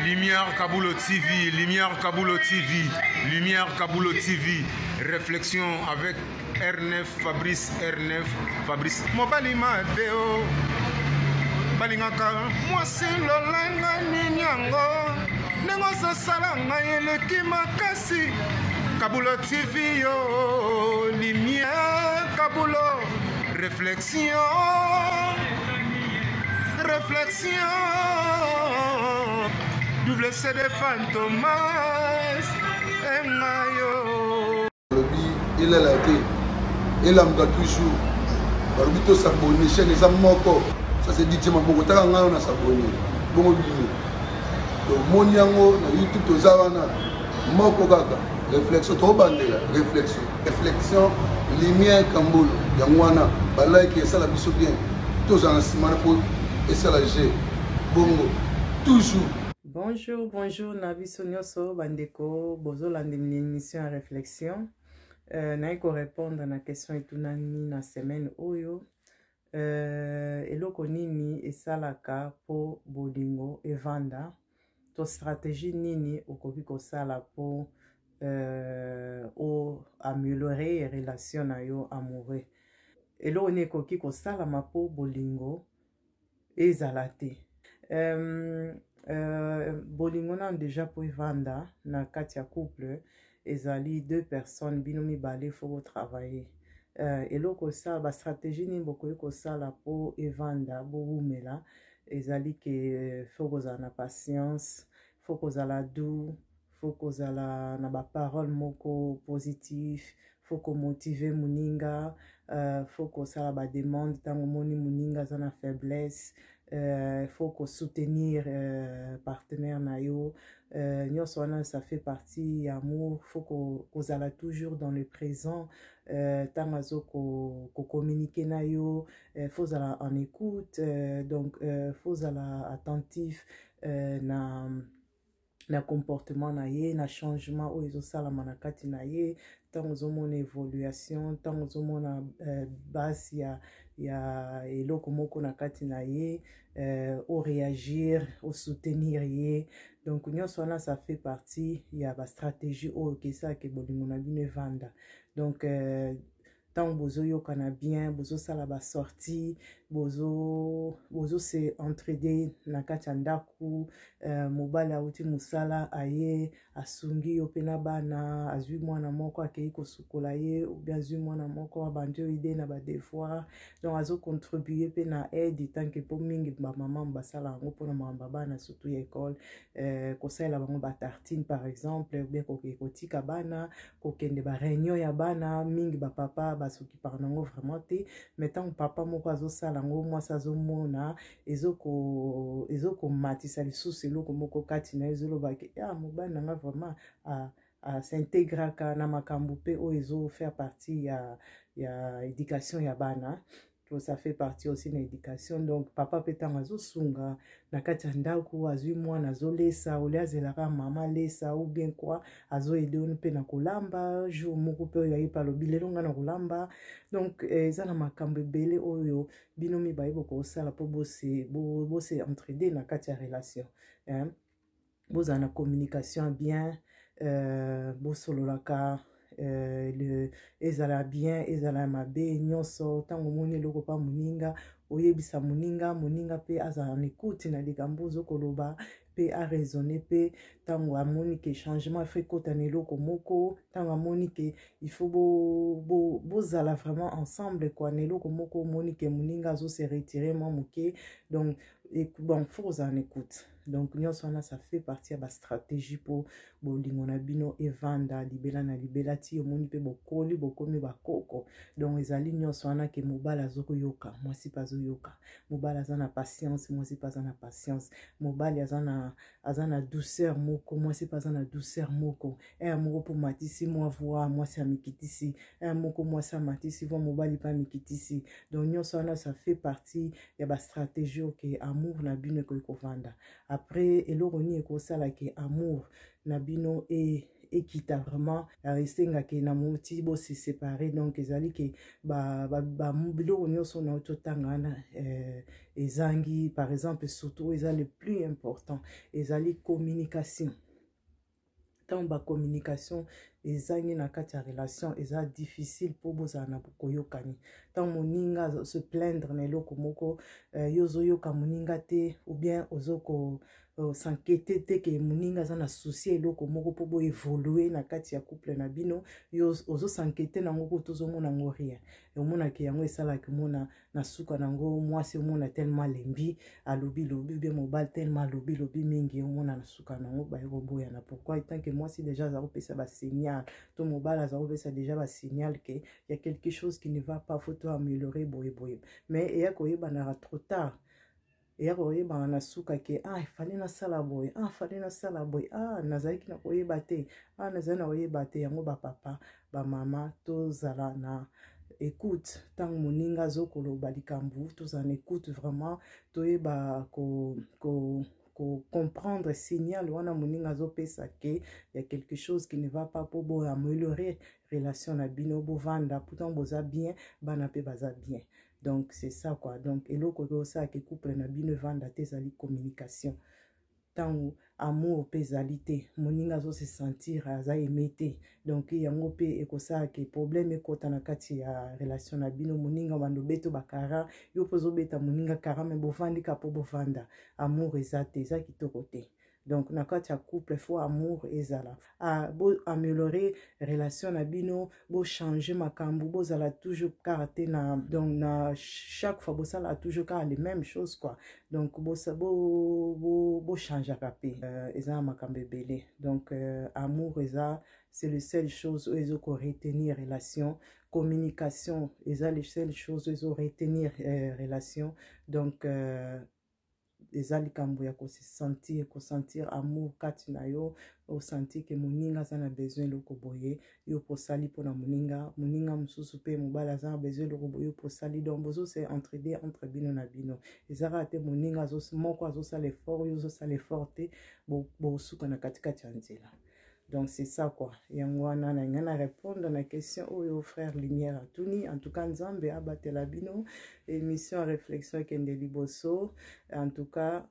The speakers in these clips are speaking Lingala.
Lumière Kaboulo TV, Lumière Kaboulo TV, Lumière Kaboulo TV. Réflexion avec R9, Fabrice R9, Fabrice. Mobali Mateo, Balingaka, moi c'est Lolanga Ninyango, Nengosa Salanga Eleki Makasi, Kaboulo TV, yo, Lumière Kaboulo, réflexion. Réflexion, double CD Fantomas, Mayo. Il est là, il a toujours. Barbito s'abonne, chaîne les amoko. Ça c'est dit, tu m'as beaucoup de temps à s'abonner. Bon, donc, mon yango, YouTube, aux avana, moko gaga. Réflexion, trop bandela. Réflexion, lumière, Kamboul, Yangwana, Balai qui est ça la biso bien. Tous en ciment pour. Et c'est la G. Bongo. Toujours. Bonjour, Nabiso Nyoso, Bandeko, Bozo, l'émission à réflexion. Naiko répondre à la question et tout na semaine oyo. Eloko nini et salaka po bolingo et vanda. To stratégie nini okoki ko sala po o améliorer relation na yo amoureux. Eloko ne koki ko sala ma po bolingo ezalate. Bolingo na déjà pour vanda na katia couple ezali deux personnes binomi balé faut travailler. Eloko sa ba stratégie ni bokoki ko sala po evanda bo umela ezali ke faut kozala patience, faut kozala doux, faut kozala na ba parole moko positif, faut ko motiver muninga, faut kozala ba demande tango moni muninga za na faiblesse. Faut qu'on soutenir partenaire nayo ça fait partie amour faut qu'on ala toujours dans le présent tamazo ko communiquer nayo faut ala en écoute donc faut ala attentif na comportement na ye na changement o ezo sala manakati na ye tant mon évolution tant mon base ya eloko moko na kati na ye au réagir au soutenir ye donc nyonso wana ça fait partie ya ba stratégie o kesa ke bolingo na bino vanda donc tant bozo yokana bien bozo sala ba sortie bozo se entraider na kati ya ndaku mobala uti musala aye asungi yo pena bana azwi mwana moko akei kosukola ye ou bien azwi mwana moko abandio ide na ba devoir donc azo contribuer pena aide tant que pour mingi ba maman basala ngo pona mamba bana surtout école kosala bango ba tartine par exemple ou bien kotika bana kokende ba réunion ya bana mingi ba papa basoki par nango vraiment te mais tant papa moko azo sala ngo moi ça zo mona ezoko matisa lisusu eloko moko kati na ezoloba ke ya mobali nanga vraiment a s'intégraka na makambo pe o ezo faire partie ya éducation ya bana. Ça fait partie aussi de l'éducation donc papa petango azo sunga na kati ya ndako azwi mwana azolesa ole azelaka mama lesa ou bien quoi azo aider onu pe na kolamba jour moko pe oyo ayepa lobi lelo nga na kolamba donc eza na makambo ebele oyo bino mibale bokosala po bose entraider na kati ya relation bozala na communication bien bosololaka ezala bien ezala mabe nyonso tango moni eloko pa moninga oyebisa moninga pe azala na écoute na likambo ozokoloba pe a raisonner pe tango amoni ke changement fait kota na eloko moko tango amoni ke il faut bozala vraiment ensemble quoi na eloko moko moni ke moninga azo se retirer moi moke donc bon faut en écoute donc nyonso wana ça fait partie ya ba stratégie pour bolingo na bino evanda libela na libela ti omoni pe bokoli bokomi bakoko donc ezali nyonso wana ke mobala azokoyoka mwasi pa azoyoka mobala aza na patience mwasi pa aza na patience mobali aza na douceur moko mwasi pa aza na douceur moko moko po matisi mwa voix mwasi amikitisi moko mwasi amatisi voix mobali pa amikitisi donc nyonso wana ça fait partie ya ba stratégie ke amour na bino ekoki kovanda après eloko nini ekosala ke amour na bino ekita vraiment esengaki na moti bo se séparer donc ezali ke biloko nyonso na totanga wana ezangi par exemple surtout eza le plus important ezali communication. Tant ba communication ezangi na kati ya relation eza difficile po bozala na koyokani. Tant moninga se plaindre na eloko moko yozoyoka moninga te ou bien ozoko s'inquiéter te ke moninga za na souci eloko moko po bo évoluer na kati ya couple na bino ozo s'inquiéter nango ko tozomona ngo rien omona ke yango esalaki mona na suka nango mwasi omona tellement lembi alobi bien mobile tellement lobi mingi omona na suka nango bayeko boya na pourquoi tant que mwasi déjà za kopesa ba signal to mobile za kopesa déjà ba signal que y a quelque chose qui ne va pas, faut to améliorer boye mais ya koyeba na trop tard ya koyeba na suka ke fallait na sala boy fallait na sala boy nazaki na koyeba te nazali na koyeba te yango ba papa ba mama tozala na écoute tant moninga zokoloba likambu tozala na écoute vraiment toyeba ko comprendre signal wana moninga zopesa ke y a quelque chose qui ne va pas pour bo améliorer relation na bino bo vanda pourtant boza bien bana pe baza bien. Donc c'est ça quoi. Donc eloko ko ça ke couple na bino vanda te zali communication. Tant amour pesalité moninga zo se sentir aza aimé. Donc yango pe ekosa ke problème ekota na kati ya relation na bino moninga bando beto bakara yo pozo beta moninga kara me bovandi ka po bovanda amour ezate eza kitoko te. Donc na kati ya couple faut amour ezala bo améliorer relation na bino bo changer makambu bo zala toujours caractère na donc na chaque fois bo sala toujours car les mêmes choses quoi. Donc bo changer capé eza makambe belé. Donc amour eza c'est le seule chose où ils ont retenir relation. Communication eza les seules choses où ils ont retenir relation. Donc eza likambo ya ko sentir amour kati na yo o sentir que moninga za na besoin loko boye yo posali pona moninga mususu pe mobala za na besoin loko boye yo posali donc bozo c'est entraider entre bino na bino ezara te moninga zo moko azo sala effort yo zo sala effort te bo suka na katikati ya nzela. Donc c'est ça quoi. Yango wana na ngana répondre na question oyo frère Lumière Atuni. En tout cas Nzambe abatela bino émission réflexion kende liboso. En tout cas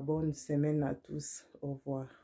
bonne semaine à tous. Au revoir.